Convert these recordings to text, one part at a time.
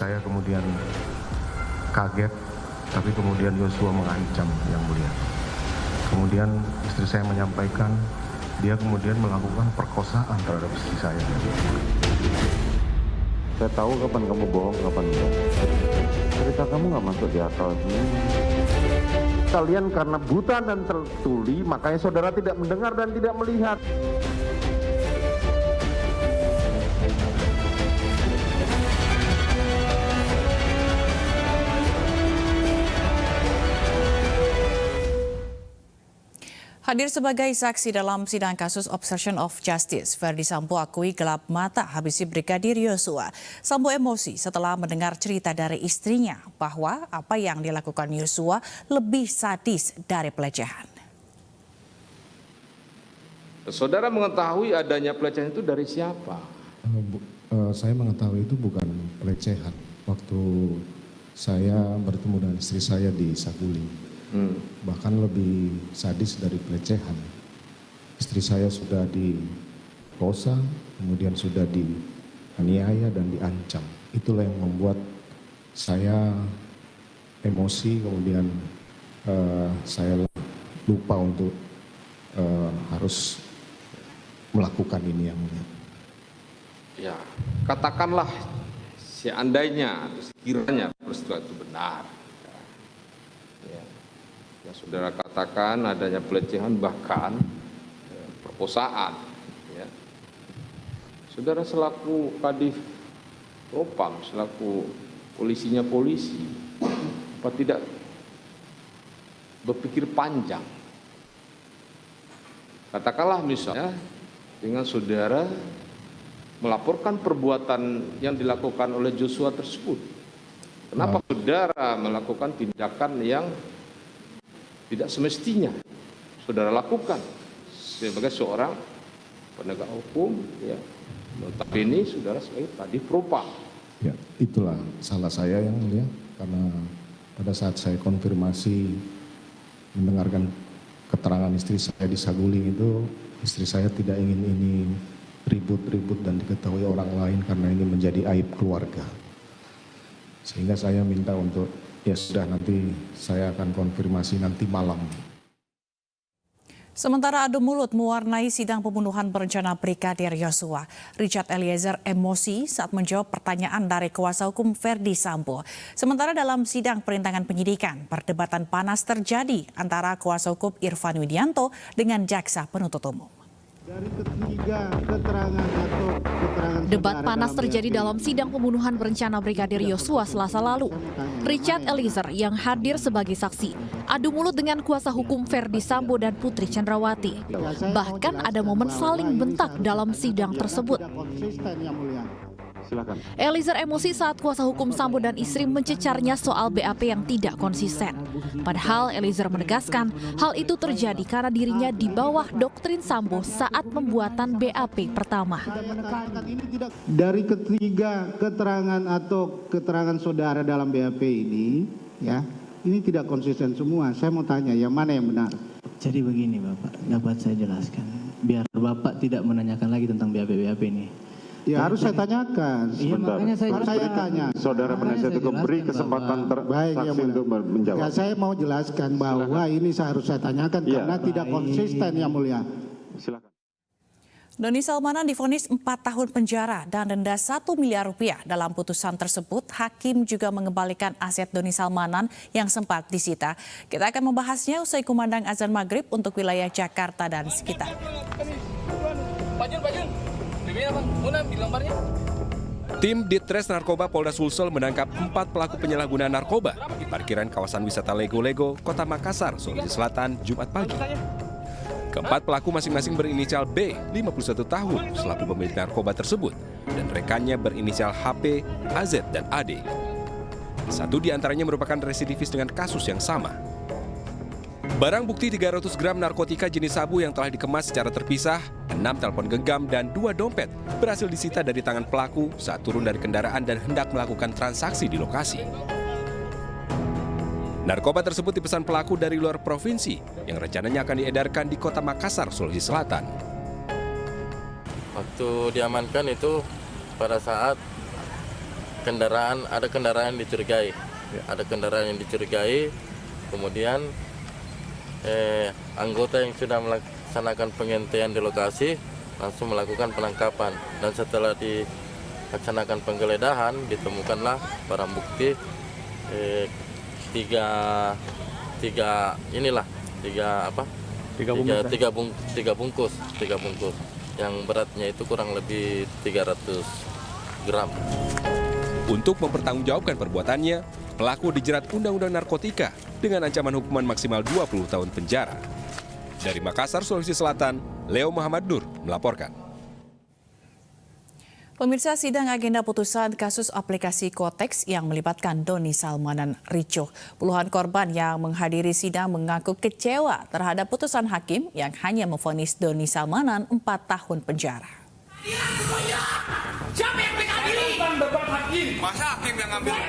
saya kemudian kaget, tapi kemudian Yosua mengancam Yang Mulia. Kemudian istri saya menyampaikan dia kemudian melakukan perkosaan terhadap istri saya. Saya tahu kapan kamu bohong, kapan enggak. Cerita kamu nggak masuk di akal. Kalian karena buta dan tertuli, makanya saudara tidak mendengar dan tidak melihat. Hadir sebagai saksi dalam sidang kasus obstruction of justice, Ferdy Sambo akui gelap mata habisi Brigadir Yosua. Sambo emosi setelah mendengar cerita dari istrinya bahwa apa yang dilakukan Yosua lebih sadis dari pelecehan. Saudara mengetahui adanya pelecehan itu dari siapa? Saya mengetahui itu bukan pelecehan. Waktu saya bertemu dengan istri saya di Saguling. Bahkan lebih sadis dari pelecehan. Istri saya sudah diperkosa, kemudian sudah dianiaya dan diancam. Itulah yang membuat saya emosi, kemudian saya lupa untuk harus melakukan ini yang mulia. Ya, katakanlah seandainya atau sekiranya peristiwa itu benar. Ya, saudara katakan adanya pelecehan bahkan perkosaan. Ya. Saudara selaku Kadif Propam, selaku polisinya polisi, apa tidak berpikir panjang? Katakanlah misalnya dengan saudara melaporkan perbuatan yang dilakukan oleh Joshua tersebut. Kenapa saudara melakukan tindakan yang tidak semestinya saudara lakukan sebagai seorang penegak hukum, ya. Tapi ini saudara sebagai Kadif Propam. Ya, itulah salah saya yang mulia, karena pada saat saya konfirmasi mendengarkan keterangan istri saya di Saguling itu, istri saya tidak ingin ini ribut-ribut dan diketahui orang lain karena ini menjadi aib keluarga. Sehingga saya minta untuk ya sudah, nanti saya akan konfirmasi nanti malam. Sementara adu mulut mewarnai sidang pembunuhan berencana Brigadir Yosua. Richard Eliezer emosi saat menjawab pertanyaan dari kuasa hukum Ferdy Sambo. Sementara dalam sidang perintangan penyidikan, perdebatan panas terjadi antara kuasa hukum Irfan Widianto dengan jaksa penuntut umum. Dari ketiga keterangan atau keterangan debat panas terjadi dalam sidang pembunuhan berencana Brigadir Yosua Selasa lalu. Richard Eliezer yang hadir sebagai saksi adu mulut dengan kuasa hukum Ferdy Sambo dan Putri Chandrawati. Bahkan ada momen saling bentak dalam sidang tersebut. Silakan. Eliezer emosi saat kuasa hukum Sambo dan istri mencecarnya soal BAP yang tidak konsisten. Padahal Eliezer menegaskan hal itu terjadi karena dirinya di bawah doktrin Sambo saat pembuatan BAP pertama. Dari ketiga keterangan atau keterangan saudara dalam BAP ini, ya, ini tidak konsisten semua. Saya mau tanya, yang mana yang benar? Jadi begini Bapak, dapat saya jelaskan. Biar Bapak tidak menanyakan lagi tentang BAP ini. Ya harus saya tanyakan. Iya, makanya saya tanya. Saudara penasihat hukum beri kesempatan saksi untuk menjawab. Ya, saya mau jelaskan bahwa ini harus saya tanyakan karena tidak konsisten, Yang Mulia. Silakan. Doni Salmanan divonis 4 tahun penjara dan denda 1 miliar rupiah. Dalam putusan tersebut, hakim juga mengembalikan aset Doni Salmanan yang sempat disita. Kita akan membahasnya usai kumandang azan maghrib untuk wilayah Jakarta dan sekitar. Tim Ditres Narkoba Polda Sulsel menangkap 4 pelaku penyalahgunaan narkoba di parkiran kawasan wisata Lego-Lego, Kota Makassar, Sulawesi Selatan, Jumat pagi. Keempat pelaku masing-masing berinisial B, 51 tahun, selaku pemilik narkoba tersebut, dan rekannya berinisial HP, AZ, dan AD. Satu di antaranya merupakan residivis dengan kasus yang sama. Barang bukti 300 gram narkotika jenis sabu yang telah dikemas secara terpisah, 6 telepon genggam dan 2 dompet berhasil disita dari tangan pelaku saat turun dari kendaraan dan hendak melakukan transaksi di lokasi. Narkoba tersebut dipesan pelaku dari luar provinsi yang rencananya akan diedarkan di Kota Makassar, Sulawesi Selatan. Waktu diamankan itu pada saat ada kendaraan dicurigai. Ada kendaraan yang dicurigai, kemudian anggota yang sudah melaksanakan pengintaian di lokasi langsung melakukan penangkapan. Dan setelah dilaksanakan penggeledahan, ditemukanlah barang bukti tiga bungkus yang beratnya itu kurang lebih 300 gram. Untuk mempertanggungjawabkan perbuatannya, pelaku dijerat Undang-Undang Narkotika dengan ancaman hukuman maksimal 20 tahun penjara. Dari Makassar, Sulawesi Selatan, Leo Muhammad Nur melaporkan. Pemirsa, sidang agenda putusan kasus aplikasi Quotex yang melibatkan Doni Salmanan ricuh. Puluhan korban yang menghadiri sidang mengaku kecewa terhadap putusan hakim yang hanya memvonis Doni Salmanan 4 tahun penjara.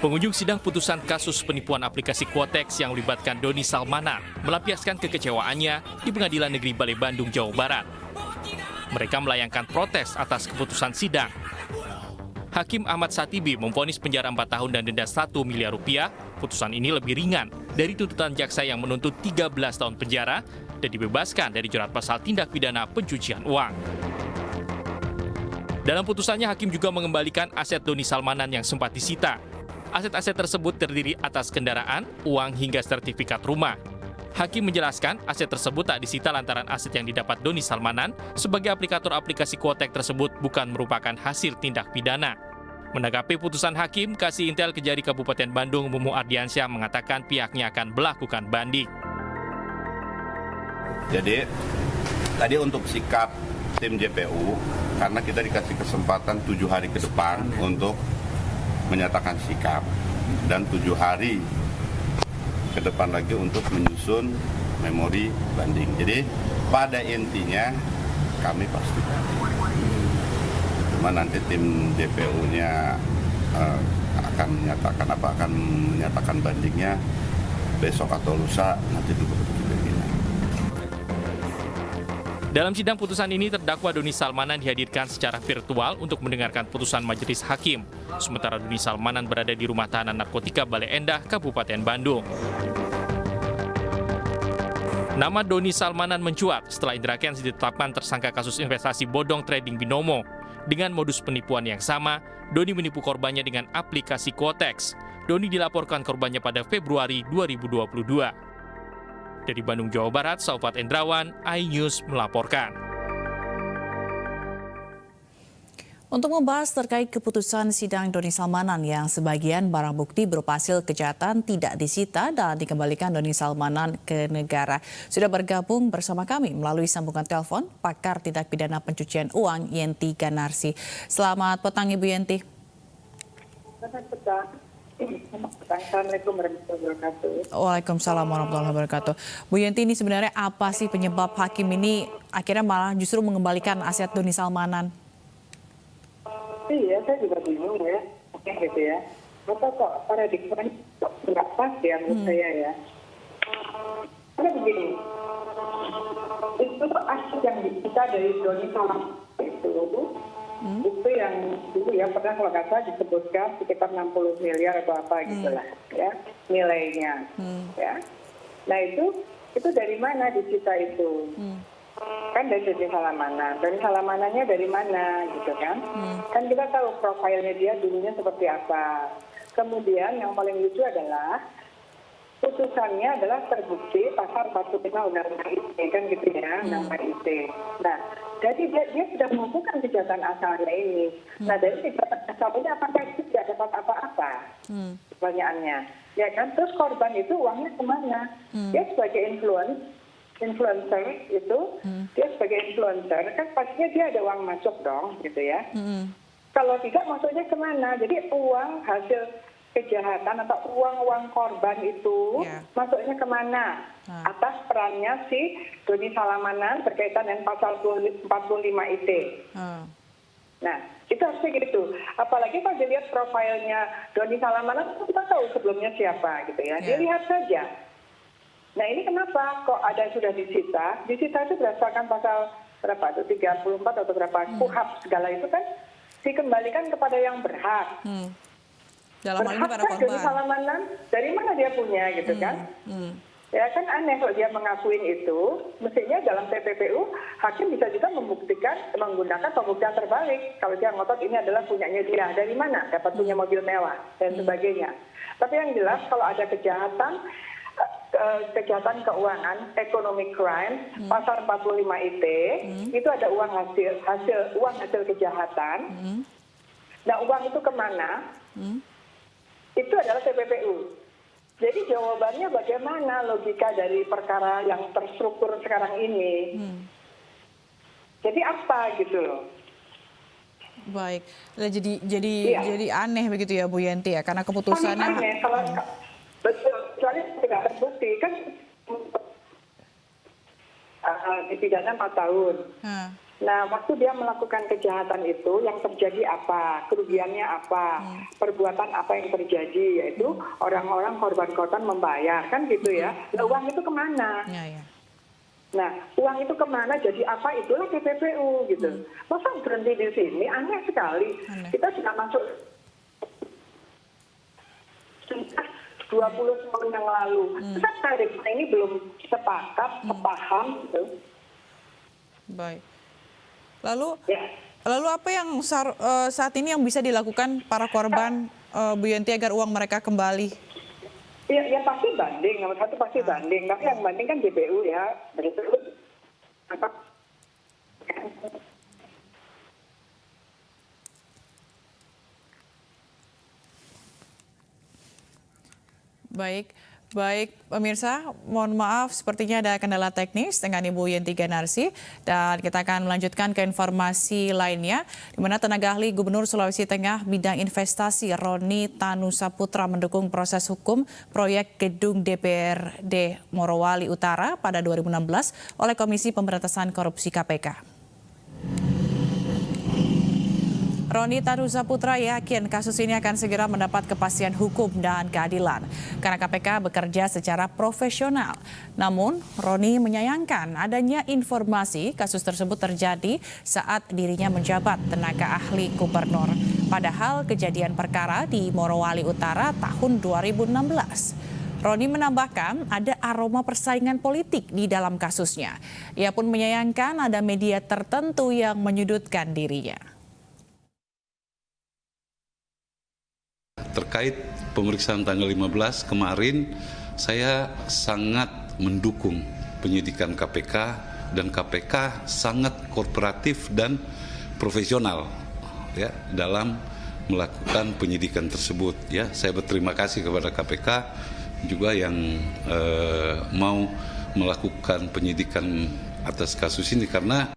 Pengunjung sidang putusan kasus penipuan aplikasi Quotex yang melibatkan Doni Salmanan melampiaskan kekecewaannya di Pengadilan Negeri Balai Bandung, Jawa Barat. Mereka melayangkan protes atas keputusan sidang. Hakim Ahmad Satibi memvonis penjara 4 tahun dan denda 1 miliar rupiah. Putusan ini lebih ringan dari tuntutan jaksa yang menuntut 13 tahun penjara dan dibebaskan dari jerat pasal tindak pidana pencucian uang. Dalam putusannya, hakim juga mengembalikan aset Doni Salmanan yang sempat disita. Aset-aset tersebut terdiri atas kendaraan, uang hingga sertifikat rumah. Hakim menjelaskan aset tersebut tak disita lantaran aset yang didapat Doni Salmanan sebagai aplikator aplikasi Quotex tersebut bukan merupakan hasil tindak pidana. Menanggapi putusan hakim, Kasih Intel Kejari Kabupaten Bandung Mumu Ardiansyah mengatakan pihaknya akan melakukan banding. Jadi tadi untuk sikap tim JPU, karena kita dikasih kesempatan 7 hari ke depan untuk menyatakan sikap dan 7 hari ke depan lagi untuk menyusun memori banding. Jadi pada intinya kami pasti banding. Cuma nanti tim DPU-nya akan menyatakan bandingnya besok atau lusa, nanti dulu pimpinan. Dalam sidang putusan ini, terdakwa Doni Salmanan dihadirkan secara virtual untuk mendengarkan putusan majelis hakim. Sementara Doni Salmanan berada di rumah tahanan narkotika Bale Endah, Kabupaten Bandung. Nama Doni Salmanan mencuat setelah Indra Kents ditetapkan tersangka kasus investasi bodong trading binomo. Dengan modus penipuan yang sama, Doni menipu korbannya dengan aplikasi Quotex. Doni dilaporkan korbannya pada Februari 2022. Dari Bandung, Jawa Barat, Saufat Endrawan, iNews melaporkan. Untuk membahas terkait keputusan sidang Doni Salmanan yang sebagian barang bukti berupa hasil kejahatan tidak disita dan dikembalikan Doni Salmanan ke negara. Sudah bergabung bersama kami melalui sambungan telepon pakar tindak pidana pencucian uang Yenti Ganarsi. Selamat petang Ibu Yenti. Selamat petang. Assalamualaikum warahmatullahi wabarakatuh. Waalaikumsalam warahmatullahi wabarakatuh. Bu Yenti, ini sebenarnya apa sih penyebab hakim ini akhirnya malah justru mengembalikan aset Doni Salmanan? Iya, saya juga bingung ya. Oke gitu ya. Apa kok paradigma nggak pas ya menurut saya ya. Karena begini, itu aset yang disita dari Doni Salmanan itu yang dulu ya pernah kalau nggak salah disebutkan sekitar 60 miliar atau apa gitulah ya nilainya ya. Nah itu dari mana disita itu? Kan dari Doni Salmanan. Doni Salmanannya dari mana gitu kan? Kan kita tahu profilnya dia dulunya seperti apa. Kemudian yang paling lucu adalah putusannya adalah terbukti pasal 45 Undang-Undang ITE kan gitu ya, Undang-Undang ITE. Nah, jadi dia sudah melakukan kejahatan asalnya ini. Nah, dari kejahatan asalnya apakah itu tidak dapat apa-apa? Pertanyaannya. Ya kan, terus korban itu uangnya kemana? Dia sebagai influencer itu, dia sebagai influencer kan pastinya dia ada uang masuk dong gitu ya. Kalau tidak masuknya kemana? Jadi uang hasil kejahatan atau uang-uang korban itu masuknya kemana? Atas perannya si Doni Salmanan berkaitan dengan pasal 45 ITE. Nah, itu harusnya gitu. Apalagi kalau dilihat profilnya Doni Salmanan, kita tahu sebelumnya siapa gitu ya. Dilihat saja. Nah, ini kenapa kok ada yang sudah disita? Disita itu berdasarkan pasal berapa itu? 34 atau berapa? KUHAP segala itu kan dikembalikan kepada yang berhak. Dalam hal ini para Berhak Doni korban. Salmanan, dari mana dia punya gitu kan? Ya kan aneh kalau dia mengakuin itu, mestinya dalam TPPU hakim bisa juga membuktikan menggunakan pembuktian terbalik. Kalau dia ngotot ini adalah punyanya dia, dari mana dapat punya mobil mewah dan sebagainya. Tapi yang jelas kalau ada kejahatan keuangan, economic crime, pasal 45 IT, itu ada uang hasil kejahatan. Nah uang itu kemana? Itu adalah TPPU. Jadi jawabannya bagaimana logika dari perkara yang terstruktur sekarang ini? Jadi apa gitu loh? Baik, jadi aneh begitu ya Bu Yenti ya, karena keputusannya. Aneh kalau betul, soalnya tidak terbukti kan dipidana 4 tahun. Nah, waktu dia melakukan kejahatan itu, yang terjadi apa, kerugiannya apa, perbuatan apa yang terjadi, yaitu orang-orang korban-korban membayar, kan gitu ya. Nah, uang itu kemana? Nah, uang itu kemana, jadi apa, itulah TPPU gitu. Masa berhenti di sini, aneh sekali. Kita sudah masuk 20 tahun yang lalu. Kita ini belum sepakat, sepaham gitu. Baik. Lalu apa yang saat ini yang bisa dilakukan para korban, Bu Yenti, agar uang mereka kembali? Ya pasti banding, nomor satu pasti banding. Tapi yang banding kan JPU ya. Baik, pemirsa, mohon maaf sepertinya ada kendala teknis dengan Ibu Yenti Ganarsi, dan kita akan melanjutkan ke informasi lainnya, di mana tenaga ahli Gubernur Sulawesi Tengah bidang investasi Roni Tanusaputra mendukung proses hukum proyek gedung DPRD Morowali Utara pada 2016 oleh Komisi Pemberantasan Korupsi KPK. Roni Tanusaputra yakin kasus ini akan segera mendapat kepastian hukum dan keadilan karena KPK bekerja secara profesional. Namun, Roni menyayangkan adanya informasi kasus tersebut terjadi saat dirinya menjabat tenaga ahli gubernur. Padahal kejadian perkara di Morowali Utara tahun 2016. Roni menambahkan ada aroma persaingan politik di dalam kasusnya. Ia pun menyayangkan ada media tertentu yang menyudutkan dirinya. Terkait pemeriksaan tanggal 15 kemarin, saya sangat mendukung penyidikan KPK, dan KPK sangat kooperatif dan profesional ya dalam melakukan penyidikan tersebut. Ya, saya berterima kasih kepada KPK juga yang mau melakukan penyidikan atas kasus ini, karena